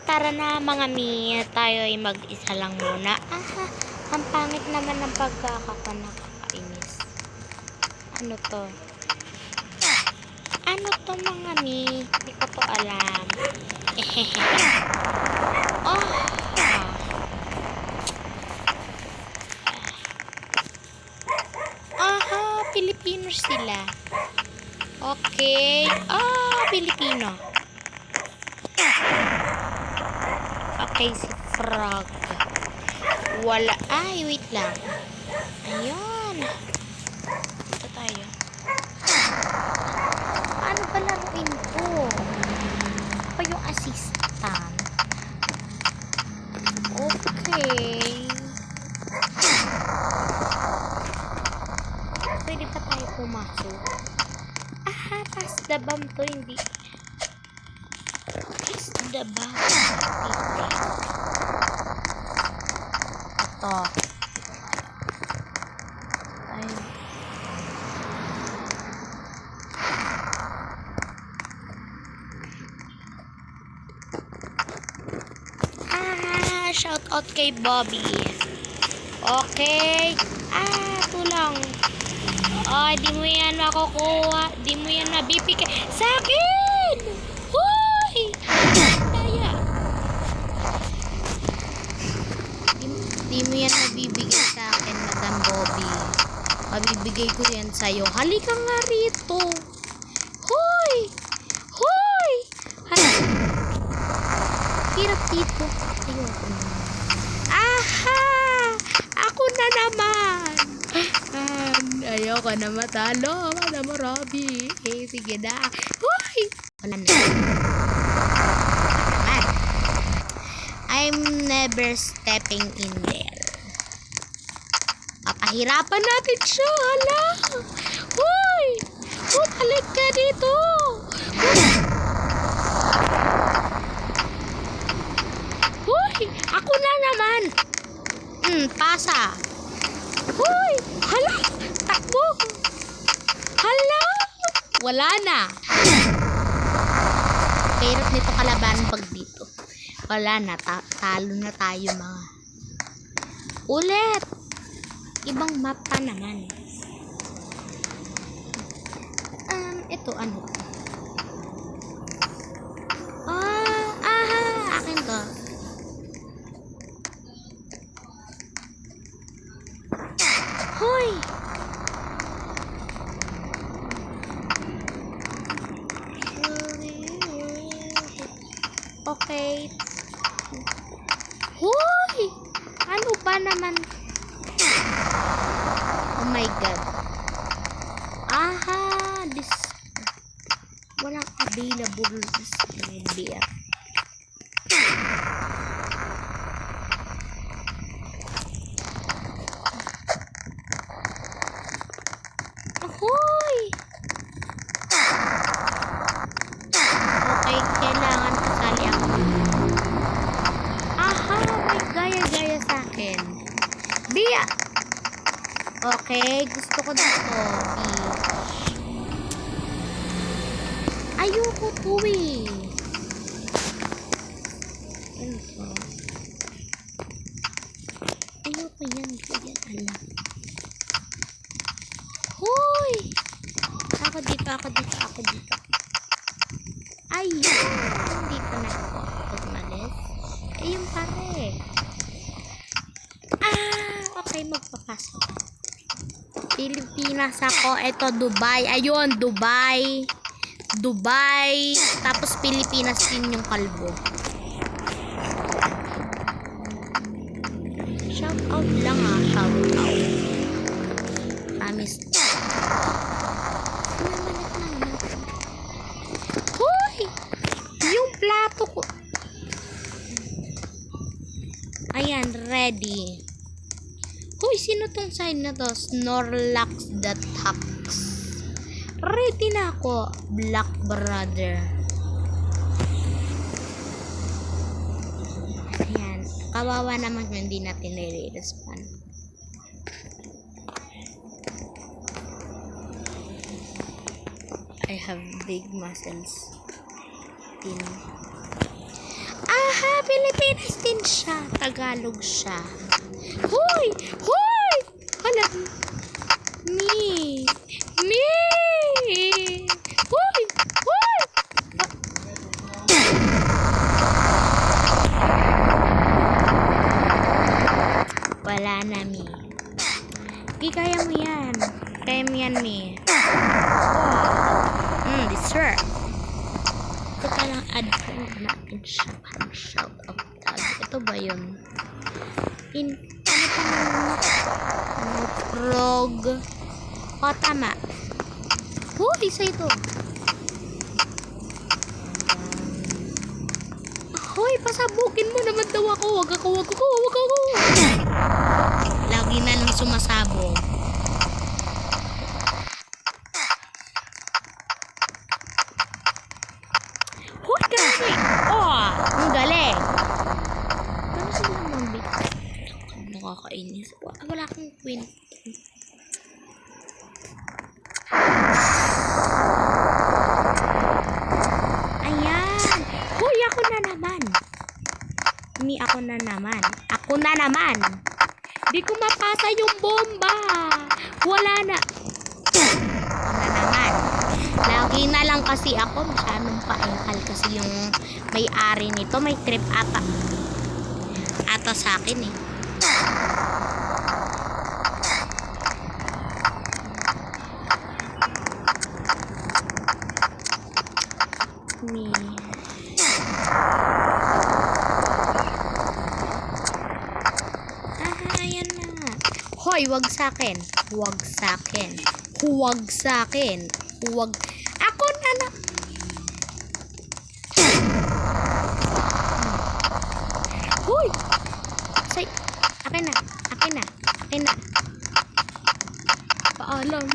tara na mga mi. Tayo ay mag-isa lang muna. Ang pangit naman ng pagkakainis. Ano to? Ano to mga mi? Hindi ko to alam. Oh. Aha, Pilipino sila. Okay. Pilipino. Okay, si Frog. Wala. Ay, wait lang. Ayun. Dito tayo. Ano ba laruin ko? Pa yung assistant. Okay. Pwede pa tayo pumasok. Pass the bomb to, hindi. Pass the bomb. Ito. Ayun. Shout out kay Bobby. Okay. Tulang. Di mo yan makukuha. Di mo yan mabibigay sa akin. Hoy! Daya. Di mo yan mabibigay sa akin, Madam Bobby. Mabibigay ko yan sa'yo. Halika nga rito. Hoy! Hoy! Halika. Hirap dito. Ayoko na. Ako na naman. Ayoko na matalo. Madam Robby. Sige na. Hoy! Wala na. I'm never stepping in there. Papahirapan natin siya. Hala. Hoy! Balik ka dito. Hoy! Ako na naman. Pasa. Hoy! Hala! Takbo! Hala! Wala na. Hirap nito kalaban pag dito. Wala na. Talo na tayo mga. Ulit! Ibang mapa naman. Ito ano? Akin to. Hoy! Okay. Hoy! Ano ba naman? Oh my God. This walang available this beer. Ahoy! Okay, kailangan kasali ako. May gaya-gaya sa akin. Bia! Okay, gusto ko dito. Ayoko to eh. Ano to? Ayoko yan. Alam. Hoy! Ako dito. Ayun! Dito na ako. Pagmalis. Ayun pare. Okay, magpapasok. Pilipinas ako. Ito, Dubai. Ayun, Dubai. Tapos Pilipinas din yung kalbo. Shout out lang shout out. Promise. Hoy! Yung plato ko. Ayan, ready. Hoy, sino tong sign na to? Snorlax the Tax. Ready na ako, Black Brother. Ayan. Kawawa naman kung hindi natin nire-respond. I have big muscles. In. Aha! Pilipinas din siya. Tagalog siya. Hoy! Hoy! Hala. Me. Hoy! Hoy! Wala na, me. Di kaya mo yan. Kaya mo yan, me. Dessert. Teka lang, add friend natin siya. Parang shout out tag. Ito ba yun? Ano pa naman? Prog. O, tama. Isa ito. Hoy, pasabukin mo naman daw ako. Wag ako. Lagi na lang sumasabog. Hoy, grabe. Ang galing. Ano sila mambit? Nakakainis. Wala akong queen. Ayan. Hoy, ako na naman. Ako na naman. Di ko mapasa yung bomba. Wala na. Naman. Lagi na lang kasi ako. Masyadong paengkal kasi yung may-ari nito. May trip ata sa akin eh. Ayan na. Hoy, wag sa akin. Ako na. Hoy! Akin na. Paalam.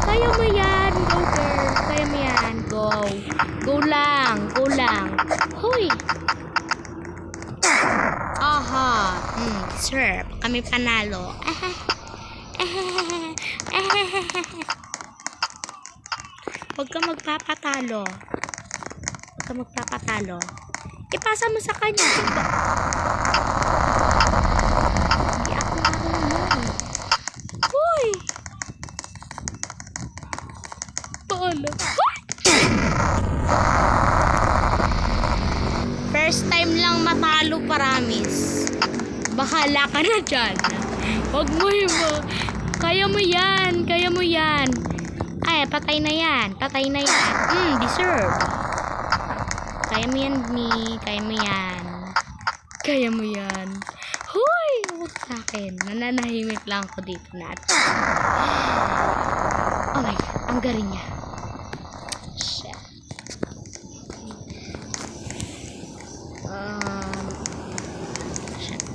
Kaya mo yan, go girl. Kaya mo yan, go. Go lang. Hoy! Aha. Sir, kami panalo. Huwag ka magpapatalo. Ipasa mo sa kanya. Hindi ako marunong. Hoy! Paano? First time lang matalo, promise. Bahala ka na dyan. Huwag mo yun. Kaya mo yan. Ay, patay na yan. Deserve. Kaya mo yan, me. Kaya mo yan. Hoy! Huwag sa akin. Nananahimik lang ako dito natin. Oh my God. Ang galing niya. Shit.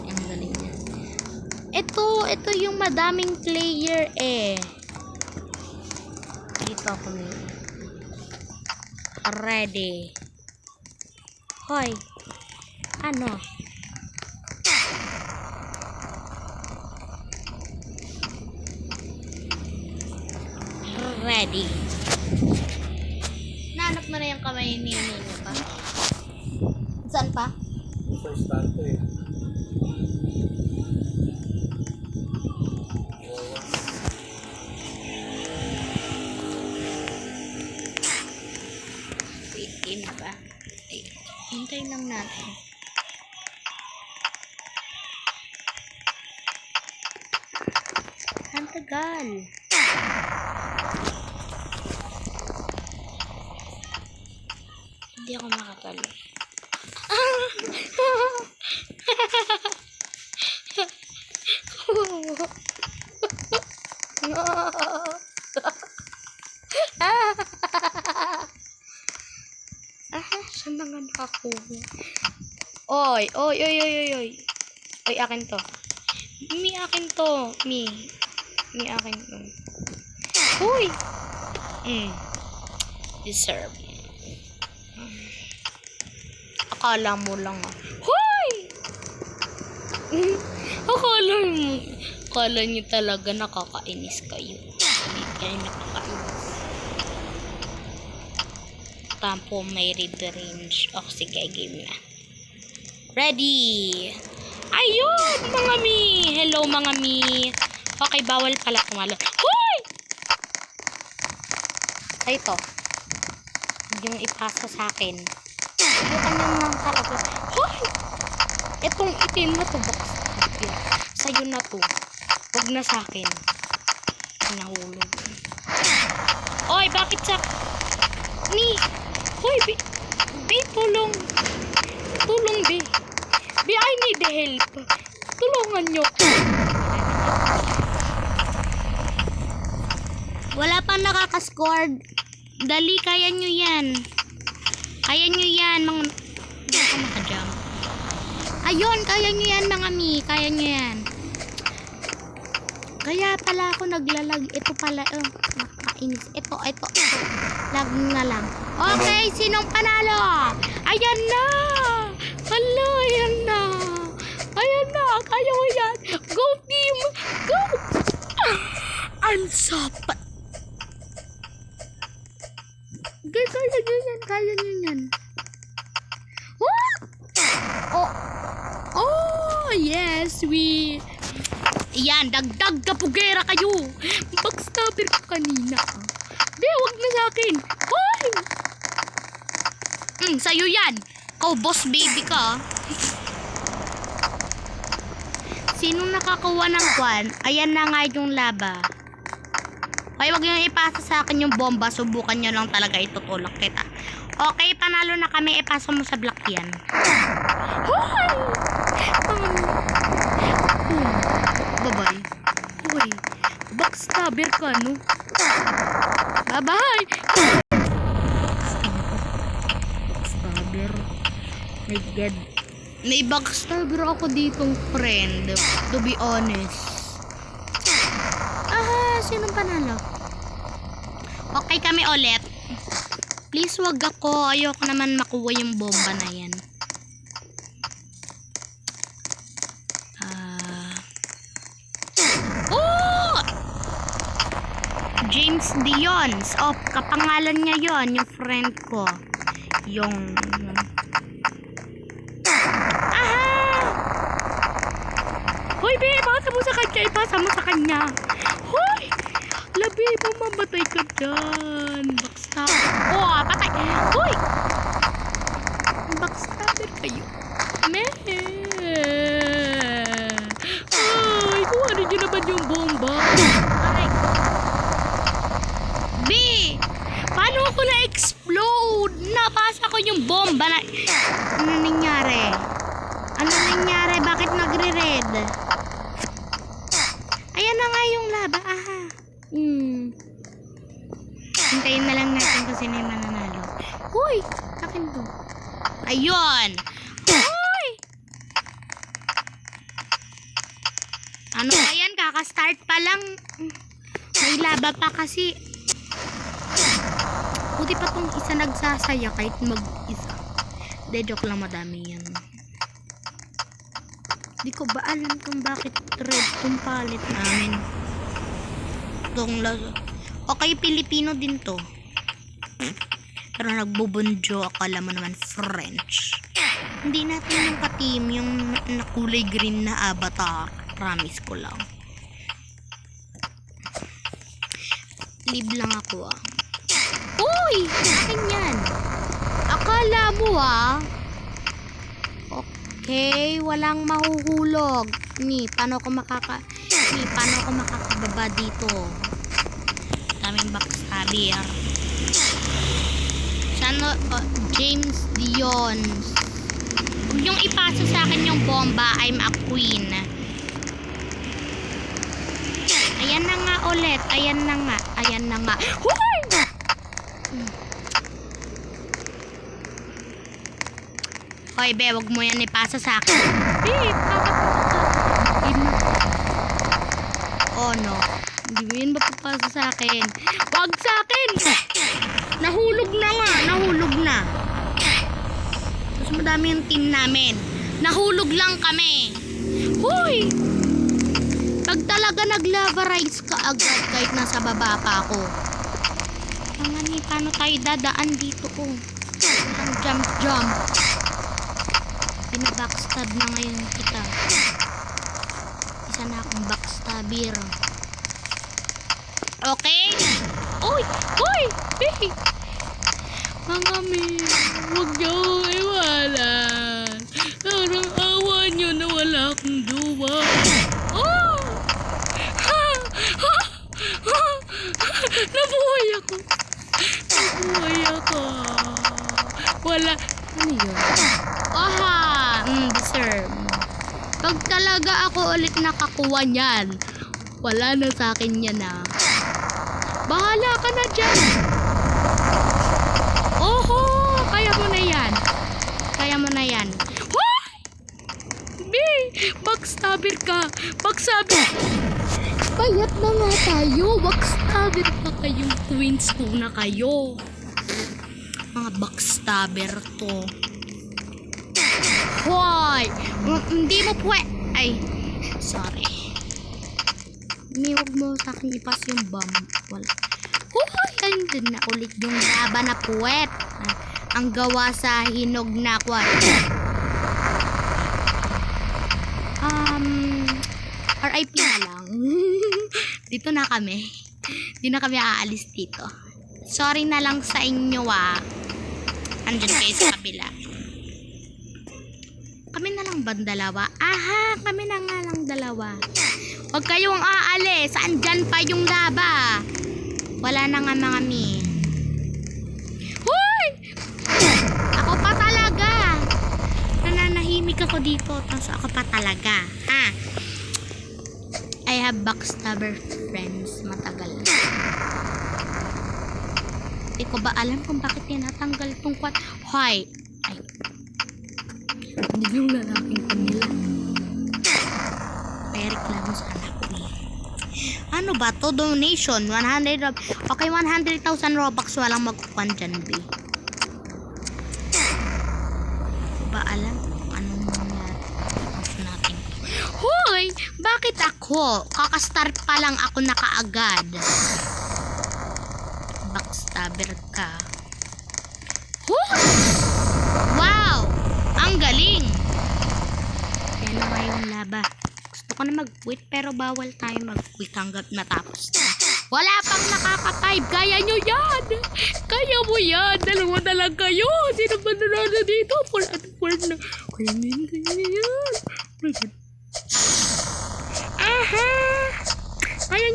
Ang galing niya. Ito yung madaming player eh. Dito ako ready. Hoy. Ano? Ready. Nahanap mo na yung kamay ni Nino pa? Saan pa? Sa stand eh. Wait, ba? Hintayin lang natin. Ang tagal. Hindi ako makatalo. Saan na nga nakakuha? Oy. Oy, akin to. Akin to. Akin to. Hoy! Deserve. Akala mo lang ah. Hoy! Akala niyo talaga nakakainis kayo. Hindi kayo nakakainis. Tampo may range. O, sige, game na. Ready! Ayun, mga mi! Hello, mga mi! Okay, bawal pala kumalo. Hoy! Ay, ito. Yung ipasa sa akin. Bukan yung mga talaga. Hoy! Itong itim na to, box. Sa'yo na to. Huwag na sa akin. Nahulog. Oy, bakit sa... Hoy, Be, tulong. Tulong, Be. Be, I need help. Tulungan nyo. Wala pang nakaka-score. Dali, kaya nyo yan. Kaya nyo yan, mga... Hindi ako makajump. Ayun, kaya nyo yan, mga mi. Kaya nyo yan. Kaya pala ako naglalag. Ito pala, nakakainis. Ito. Lag na lang. Okay, sinong panalo? Ayan na! Hala, ayan na! Ayan na! Kaya mo yan! Go team! Go! I'm so Kaya nyo yan. What? Oh, yes, Yan, dagdag kapugera kayo. Backstabber ko kanina. Be, wag na sa akin. Hoy! Sa'yo yan. Ikaw, boss baby ka. Sinong nakakuha ng kwan? Ayan na nga yung laba. Okay, wag nyo ipasa sa akin yung bomba. Subukan nyo lang talaga, itutulak kita. Okay, panalo na kami. Ipasa mo sa block yan. Hoy! Bye-bye. Hoy, backstabber ka, no? Bye-bye! Backstabber. My God. May backstabber ako ditong friend. To be honest. Sinong panalo? Okay kami ulit. Please wag ako. Ayoko naman makuha yung bomba na yan. James Dions. Kapangalan niya yon, yung friend ko. Hoy, be, ipasa mo sa kanya. Ipasa mo sa kanya. Hoy! Labi, mamamatay ka dyan. Backstabber. Patay. Hoy! Backstabber kayo. Ay, kuha nyo naman yung bomba. Aray. B! Paano ako na-explode? Napasa ko yung bomba na... Ano nangyari? Bakit nagre-red? Ayan na nga yung laba. Hintayin na lang natin kung sino yung mananalo. Hoy! Akin to. Ayun! Hoy! Ano ba yan? Kaka-start pa lang. May laba pa kasi. Buti pa tong isa nagsasaya kahit mag-isa. Joke lang, madami yan. Di ko ba alam kung bakit red kung palit namin. Okay, Pilipino din to. Pero nagbubunjo, akala mo naman French. Hindi natin yung ka-team, yung nakulay green na avatar. Promise ko lang. Live lang ako Uy! Akin yan. Akala mo Okay, walang mahuhulog. Paano ko makakababa dito? Daming backstabber. James Dions. Huwag yung ipasa sa akin yung bomba. I'm a queen. Ayan na nga ulit. Ayan na nga. Hoy! Hoy, be, wag mo yan ipasa sa akin. Oh, no. Hindi mo yan mapapasa sa akin. Wag sa akin! Nahulog na. Tapos madami yung team namin. Nahulog lang kami. Hoy! Pag talaga nag-lava rise ka agad kahit nasa baba pa ako. paano tayo dadaan dito oh. Walang jump. Pinabackstab na ngayon kita. Isa na akong backstabber. Okay? Uy! Hey! Mga mi, huwag niyo akong iwanan. Parang awa niyo na wala akong jowa. Oh! Nabuhay ako. Wala. Ano yun? Aha! Deserve. Pag talaga ako ulit nakakuha niyan, wala na sa akin yan ah. Bahala ka na dyan. Oho! Kaya mo na yan. Hoy! Backstabber ka. Bayat na nga tayo. Backstabber pa kayong twins ko na kayo. Mga backstabber to. Hoy! Hindi mo ay, sorry. Huwag mo sa akin ipas yung bomb. Wala. Hoy! Andun na ulit yung laban na puwet. Ang gawa sa hinog na kwat. RIP na lang. Dito na kami. Hindi na kami aalis dito. Sorry na lang sa inyo ah. Andyan kayo sa kabila. Kami na lang ba dalawa? Aha, kami na nga lang dalawa. Huwag kayong aalis. Andyan pa yung laba. Wala na nga mga mi. Hoy! Ako pa talaga. Nananahimik ako dito. Tapos ako pa talaga. Ha? I have backstabber friends. Matagal. Hindi ko ba alam kung bakit tinatanggal tong kwat? Hoy! Ay. Hindi yung lalaking kanila. May reklamo sa anak ko eh. Ano ba to? Donation. 100. Okay, 100,000 Robux. Walang magkukuhan dyan, B. Hindi ba alam kung anong nangyari? Natin. Hoy! Bakit ako? Kakastart pa lang ako na kaagad. Backstabber ka. Hoy! Wow! Ang galing! Yan na nga yung laba. Gusto ko na mag-quit pero bawal tayo mag-quit hanggat natapos na. Wala pang nakaka-5. Kaya nyo yan! Kaya mo yan! Dalawa na lang kayo! Sino ba na dito? 4 out of 4 na. Kaya nyo yan! Aha! Kaya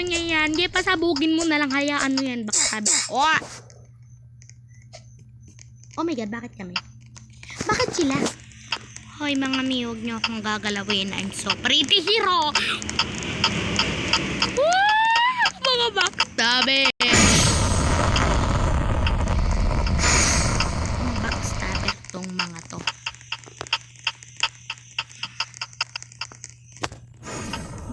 nyo yan! Di pa sabugin mo na lang. Hayaan mo yan. Baka oh my god, bakit kami? Bakit sila? Hoy mga mi, huwag nyo akong gagalawin. I'm so pretty hero! Mga backstabber! Mga backstabber tong mga to.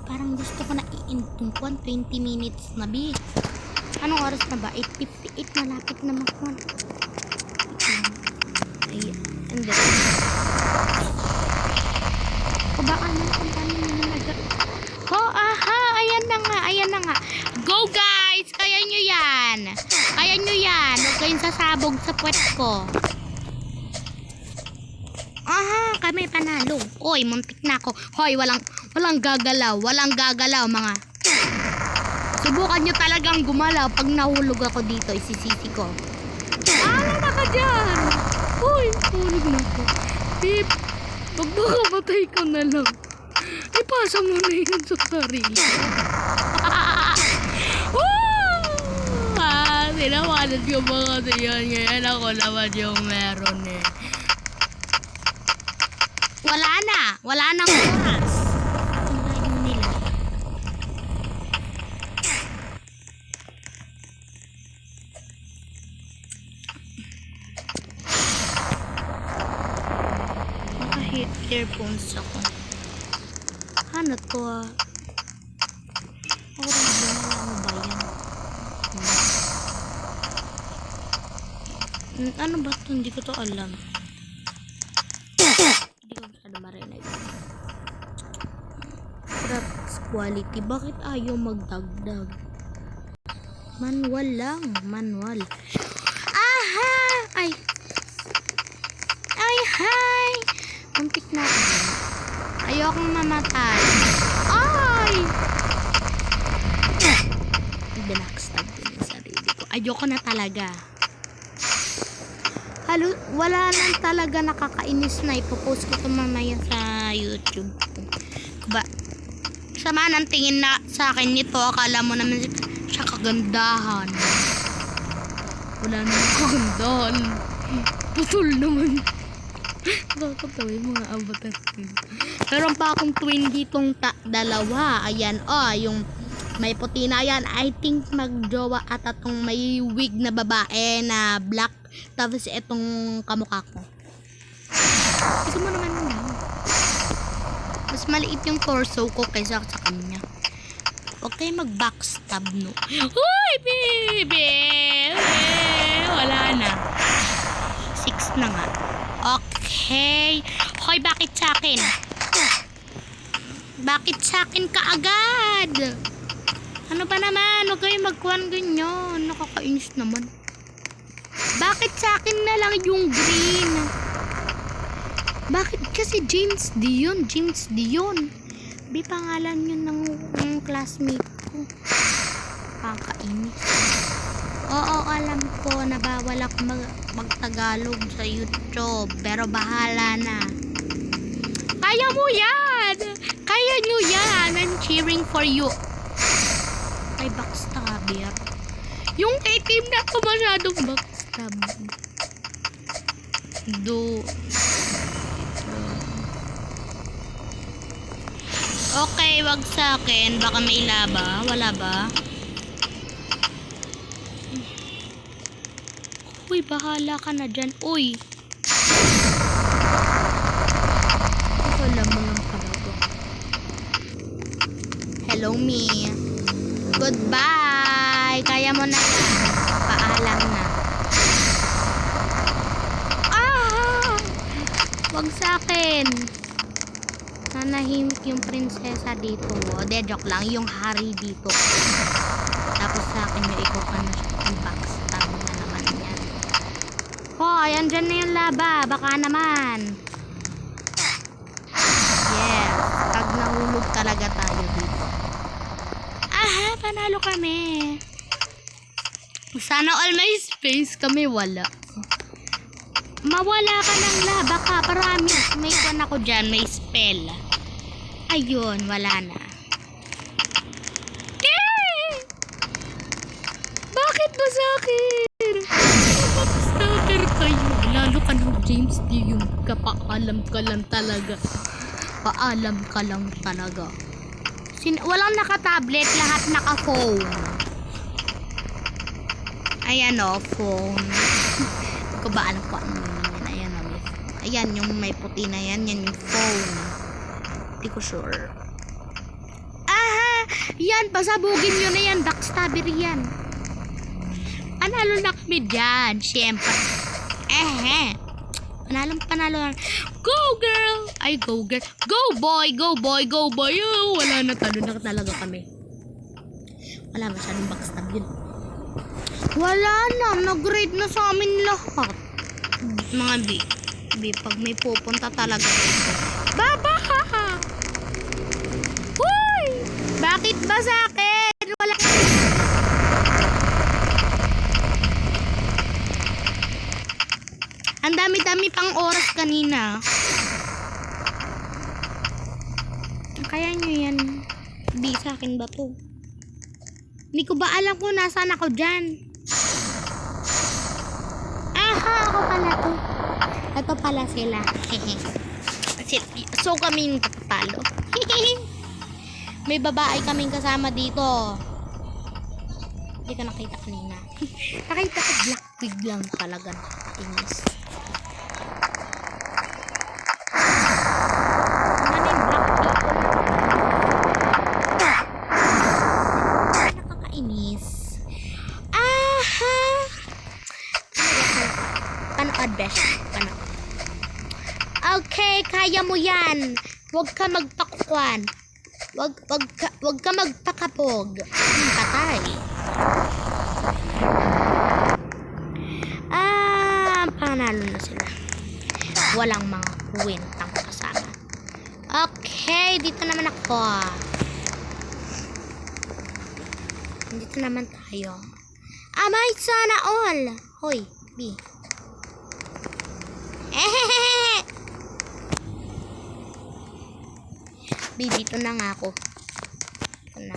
Parang gusto ko na i-end tong 20 minutes na bi. Anong oras na ba? 8:58, malapit na makon. Ay, hindi. O baka naman kung paano nyo nag- oh, aha! Ayan na nga. Go guys! Kaya nyo yan! Huwag kayong sasabog sa puwet ko. Aha! Kami panalo. Oy, muntik na ako. Hoy, walang gagalaw. Mga. Subukan nyo talagang gumalaw. Pag nahulog ako dito, isisisi ko. Ala na ka dyan! Hoy, hulog na ako. Beep! Pag makamatay ka na lang, ipasa mo na yun sa sarili. Sinawanan ko ba kasi yan? Ngayon ako naman yung meron eh. Wala nang oras. Ang layo nila. Naka-earphones ako. Ano to ah? Oras ba na ano ba yan? Ano ba ito? Hindi ko to alam. Hindi ko masyado marinig. Graphics quality. Bakit ayaw magdagdag? Manual lang. Manual. Aha! Ay! Ay, hi! Muntik na ako. Ayokong mamatay. Ay! Binackstab ko yung sarili ko. Ayoko na talaga. Wala nang talaga nakakainis na ipopost ko ito mamaya sa YouTube ko. Ba? Sama ng tingin na sa akin nito. Akala mo naman siya kagandahan. Wala nang kagandahan. Putol naman. Nakakatawa yung mga avatar. Meron pa akong twin ditong dalawa. Ayan, yung may puti na yan. I think magjowa at atong may wig na babae na black. Tapos itong kamukha ko. Gusto mo naman yun. Mas maliit yung torso ko kaysa sa kanya. Okay, mag-backstab, no? Uy, baby! Wala na. 6 na nga. Okay. Hoy, bakit sa akin? Bakit sa akin ka agad? Ano ba naman? Huwag kayo magkuhan ganyan. Nakakainis naman. Bakit sa akin na lang yung green? Bakit kasi James Dion? James Dion. Di pangalan yun ng classmate ko. Pakainis. Oo, alam ko na bawal ako magtagalog sa YouTube. Pero bahala na. Kaya mo yan! Kaya nyo yan! I'm cheering for you. Ay, backstabber. Yung team na ko masyadong backstab. Okay, wag sa akin. Baka may laba. Wala ba? Uy, bahala ka na dyan. Uy. Wala mo lang talaga. Hello, me. Goodbye. Kaya mo na yan. Paalam na. Wag sa akin. Nanahimik yung prinsesa dito. De, joke lang. Yung hari dito. Tapos sa akin yung ikaw ka na siya. Yung backstab na naman yan. Hoy, andyan na yung laba. Baka naman. Yes. Pag nahulog talaga tayo dito. Aha, panalo kami. Sana all my space kami wala. Mawala ka ng laba ka. Promise. May kwan ako dyan. May spell. Ayun. Wala na. Bakit ba sa akin? Stalker kayo. Lalo ka ng James Dion. Paalam ka lang talaga. Paalam ka lang talaga. Walang naka-tablet. Lahat naka-phone. Ayan o. Phone. Hindi ko ba alam ko ano. Ayan, yung may puti na yan. Yan yung phone. Hindi ko sure. Aha! Yan, pasabugin nyo na yan. Backstabber yan. Panalo na kami dyan. Siyempre. Panalo. Go, girl! Ay, go, girl. Go, boy! Go, boy! Go, boy! Oh, wala na. Talo na talaga kami. Wala masyadong backstab yun. Wala na. Nag-grade na sa amin lahat. Mga pag may pupunta talaga dito. Baba! Uy! Bakit ba sa akin? Wala. Ang dami-dami pang oras kanina. Kaya nyo yan. Di sa akin ba to? Hindi ko ba alam kung nasaan ako dyan? Aha! Ako pala to. Ito pala sila. So kaming tatalo. May babae kaming kasama dito. Hindi ka nakita kanina. Nakita ko black wig lang talaga. Inis. Nakakainis. Aha! Panood, besh. Panood. Okay, kaya mo yan. Huwag ka magpakukwan. Huwag ka magpakapog. Patay. Panalo na sila. Walang mga kwentang kasama. Okay, dito naman ako. Dito naman tayo. Amay sana all. Hoy, B. B, dito na nga ako. Ito na.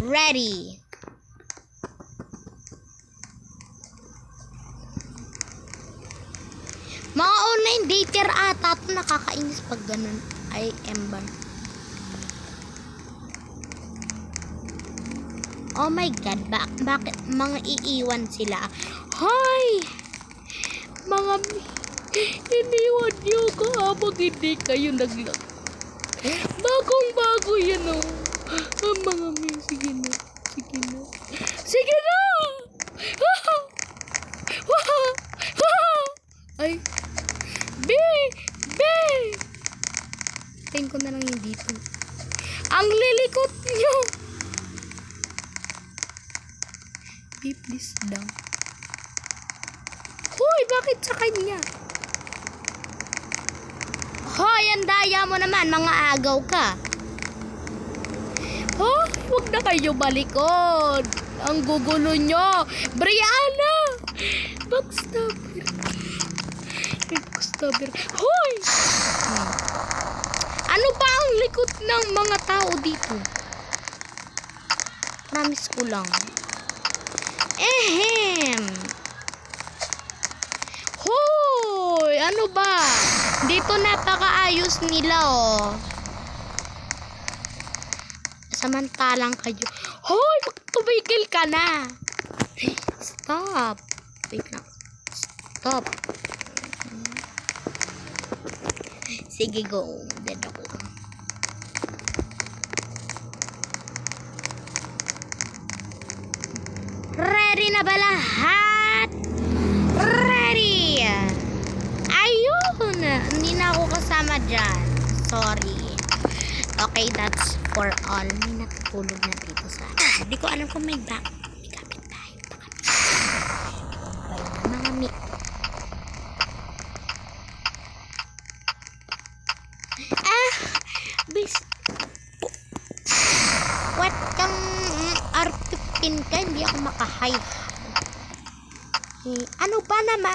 Ready. Mga online dater ata ito, nakakainis pag ganun. Ay, Ember. Oh my God, bakit mga iiwan sila? Hoy! Mga iniwan niyo ko habang hindi kayo naglag. Bagong bago yan oh. Ang mga sige na. Sige na. Sige na! Ay! B! Tingin ko na lang yung dito. Ang lilikot nyo! B, please lang. Hoy, bakit sa kanya? Hoy, ang daya mo naman, mga agaw ka. Oh, huwag na kayo balikod. Ang gugulo nyo. Brianna! Backstabber. Backstabber. Hoy! Ano ba ang likod ng mga tao dito? Promise ko lang. Hoy! Ano ba? Dito napakaayos nila oh. Samantalang kayo. Hoy! Tumigil ka na. Stop. Wait lang. Stop. Sige, go. Dead ako. Ready na ba lahat? Ready! Ayun! Hindi na ako kasama dyan. Sorry. Okay, that's for all. May natutulog na dito sa akin. Hindi ko alam kung may back. May kapit tayo. Mga meat. Bis. What kang R15 ka? Hindi ako makahay. Ano ba naman?